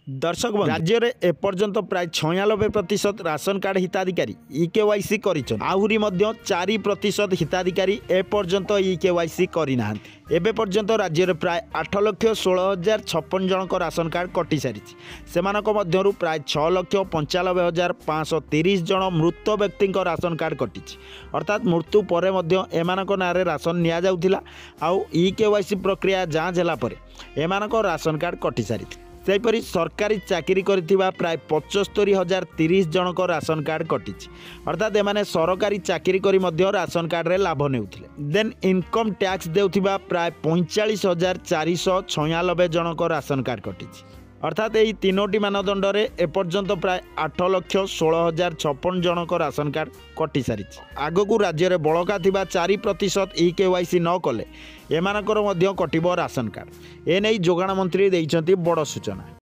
दर्शक बंधु राज्य में एपर्यंत प्राय 96% राशन कार्ड हिताधिकारी इकेवाईसी कर आहुरी 4% हिताधिकारी एपर्यंत इकेवाईसी करना एबे पर्यंत राज्य में प्राय 8,16,056 जन राशन कार्ड कटि सारी से प्राय 6,95,530 जन मृत व्यक्ति राशन कार्ड कटि अर्थात मृत्यु पर नाँ राशन नि आउ इकेवाईसी प्रक्रिया जांच है राशन कार्ड कटि सारी सेहीपरि सरकारी चाकरी करथिबा प्राय 75,030 जन राशन कार्ड कटि अर्थात एमाने सरकारी चाकरी करी मध्य राशन कार्ड रे लाभ नेउथिले देन इनकम टैक्स देउथिबा प्राय 45,496 जन राशन कार्ड कटि अर्थात यही तीनोटी मानदंड में एपर्यंत प्राय 8,16,056 जन राशन कार्ड कटि सारी आगकू राज्य में बड़का थिबा 4% इकेवाईसी न कले एमानकर मध्य कटिबो राशन कार्ड एने जोगाण मंत्री देइछंती बड़ सूचना।